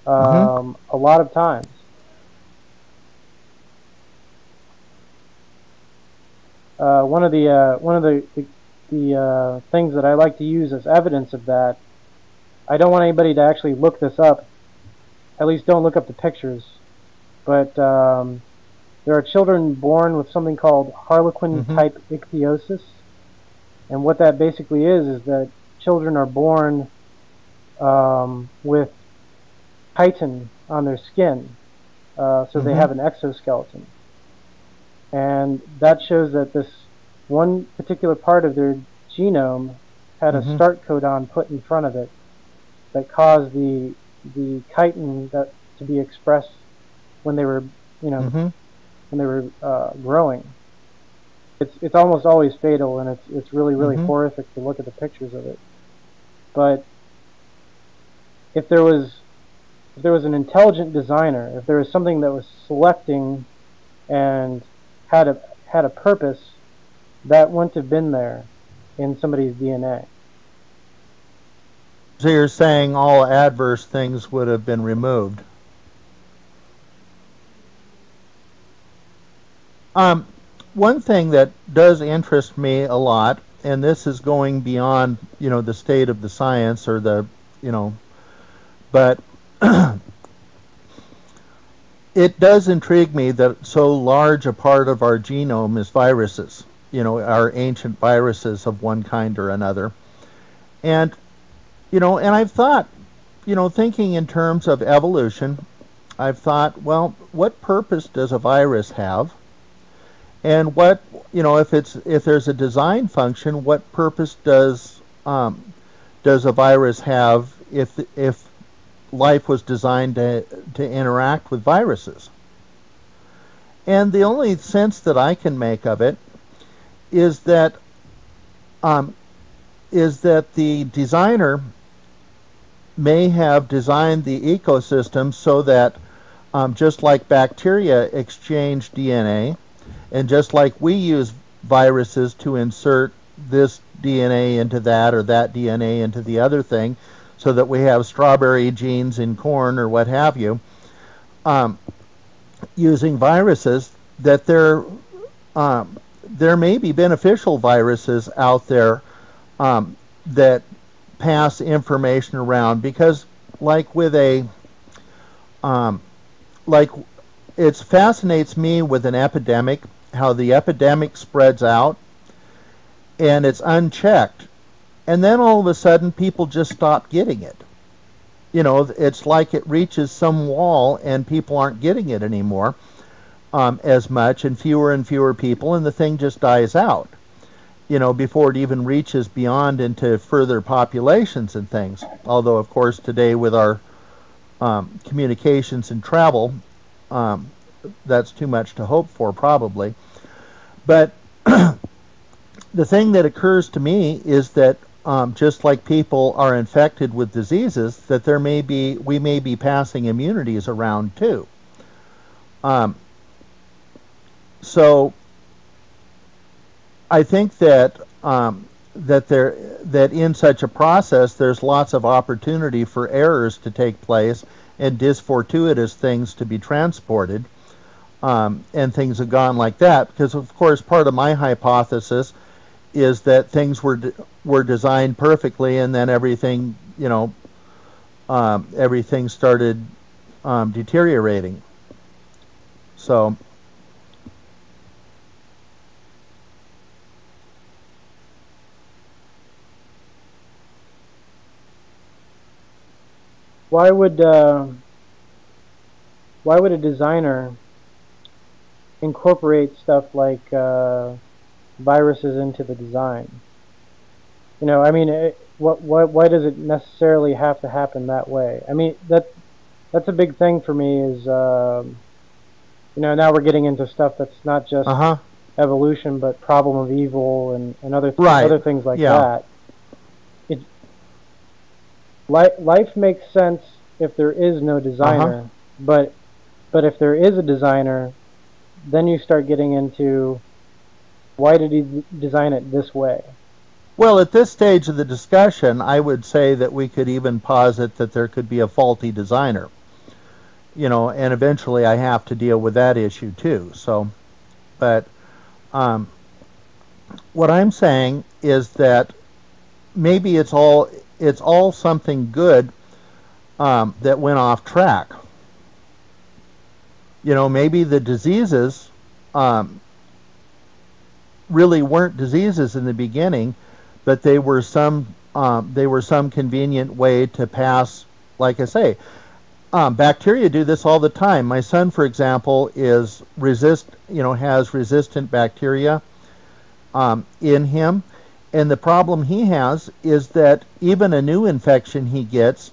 a lot of times. One of the things that I like to use as evidence of that, I don't want anybody to actually look this up. At least don't look up the pictures. But there are children born with something called Harlequin-type ichthyosis. And what that basically is that children are born with chitin on their skin. So they have an exoskeleton. And that shows that this one particular part of their genome had a start codon put in front of it that caused the chitin that to be expressed when they were, when they were growing. It's almost always fatal, and it's really horrific to look at the pictures of it. But if there was an intelligent designer, if there was something that was selecting and had a purpose, that wouldn't have been there in somebody's DNA. So you're saying all adverse things would have been removed. One thing that does interest me a lot, and this is going beyond, the state of the science or the, but it does intrigue me that so large a part of our genome is viruses, our ancient viruses of one kind or another. And, and I've thought, thinking in terms of evolution, I've thought, well, what purpose does a virus have? And what, if there's a design function, what purpose does a virus have if life was designed to interact with viruses? And the only sense that I can make of it is that the designer may have designed the ecosystem so that just like bacteria exchange DNA, and just like we use viruses to insert this DNA into that or that DNA into the other thing so that we have strawberry genes in corn or what have you, using viruses, that there may be beneficial viruses out there that pass information around, because like with it fascinates me with an epidemic, how the epidemic spreads out and it's unchecked, and then all of a sudden people just stop getting it. It's like it reaches some wall and people aren't getting it anymore as much, and fewer people, and the thing just dies out, before it even reaches beyond into further populations and things. Although, of course, today with our communications and travel, that's too much to hope for, probably. But the thing that occurs to me is that just like people are infected with diseases, that we may be passing immunities around too. So I think that that in such a process, there's lots of opportunity for errors to take place and disfortuitous things to be transported, and things have gone like that. Because, of course, part of my hypothesis is that things were designed perfectly, and then everything started deteriorating. So. Why would a designer incorporate stuff like viruses into the design? Why does it necessarily have to happen that way? I mean, that's a big thing for me. Is now we're getting into stuff that's not just evolution, but problem of evil and other things like that. Life makes sense if there is no designer, but if there is a designer, then you start getting into, why did he design it this way? Well, at this stage of the discussion, I would say that we could even posit that there could be a faulty designer. you know, and eventually I have to deal with that issue too. So, but what I'm saying is that maybe it's all something good that went off track. You know, maybe the diseases really weren't diseases in the beginning, but they were some convenient way to pass. Like I say, bacteria do this all the time. My son, for example, has resistant bacteria in him, and the problem he has is that even a new infection he gets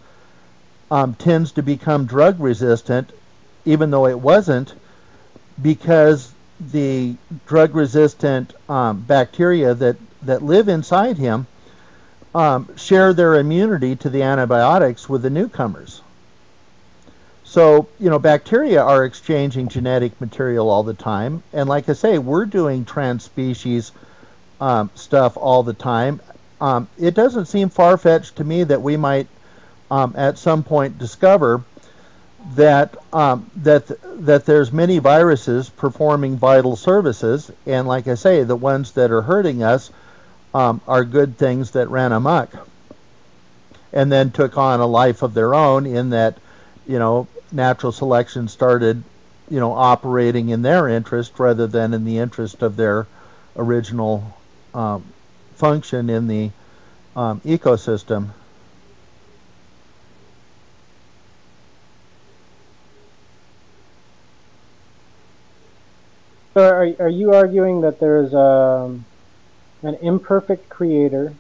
tends to become drug resistant, even though it wasn't, because the drug resistant bacteria that live inside him share their immunity to the antibiotics with the newcomers. So, you know, bacteria are exchanging genetic material all the time. And like I say, we're doing transspecies stuff all the time. It doesn't seem far-fetched to me that we might at some point discover that there's many viruses performing vital services, and like I say, the ones that are hurting us are good things that ran amok and then took on a life of their own, in that, you know, natural selection started, you know, operating in their interest rather than in the interest of their original function in the ecosystem. So are you arguing that there's an imperfect creator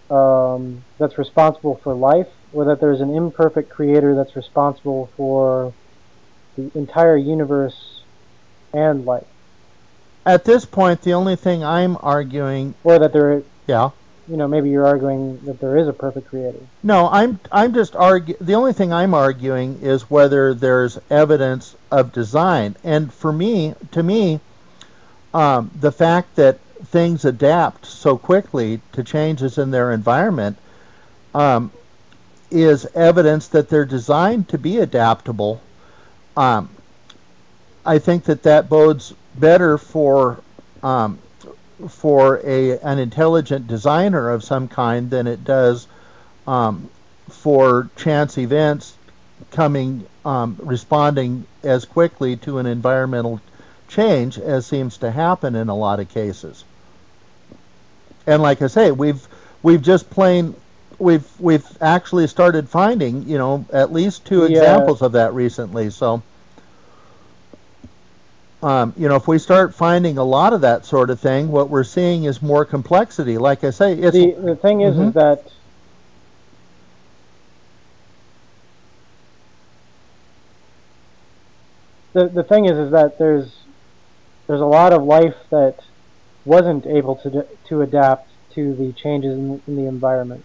that's responsible for life, or that there's an imperfect creator that's responsible for the entire universe and life? At this point, the only thing I'm arguing, or that there, yeah, you know, maybe you're arguing that there is a perfect creator. No, I'm just the only thing I'm arguing is whether there's evidence of design. And to me, the fact that things adapt so quickly to changes in their environment is evidence that they're designed to be adaptable. I think that bodes better for an intelligent designer of some kind than it does for chance events responding as quickly to an environmental change as seems to happen in a lot of cases. And like I say, we've actually started finding, you know, at least two examples of that recently. So, you know, if we start finding a lot of that sort of thing, what we're seeing is more complexity. Like I say, it's the thing is that the thing is that there's a lot of life that wasn't able to adapt to the changes in the environment.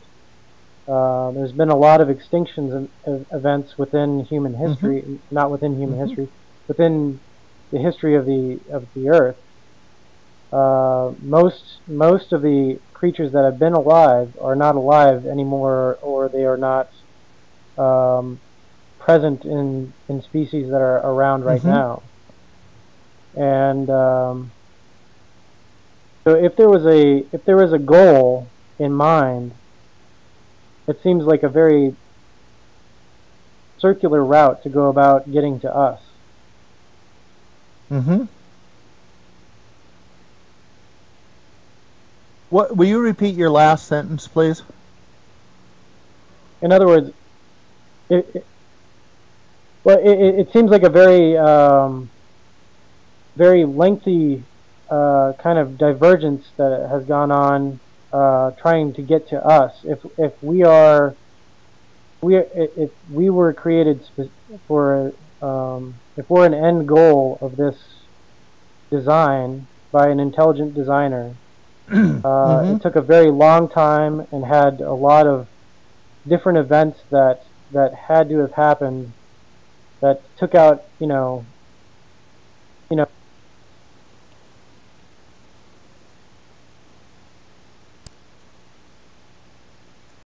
There's been a lot of extinctions events within human history, not within human history, within the history of the Earth. Most of the creatures that have been alive are not alive anymore, or they are not present in species that are around right now. And so if there was a goal in mind, it seems like a very circular route to go about getting to us. What, will you repeat your last sentence, please? In other words, it seems like a very very lengthy kind of divergence that has gone on trying to get to us. If we were created for if we're an end goal of this design by an intelligent designer, it took a very long time and had a lot of different events that had to have happened that took out, you know,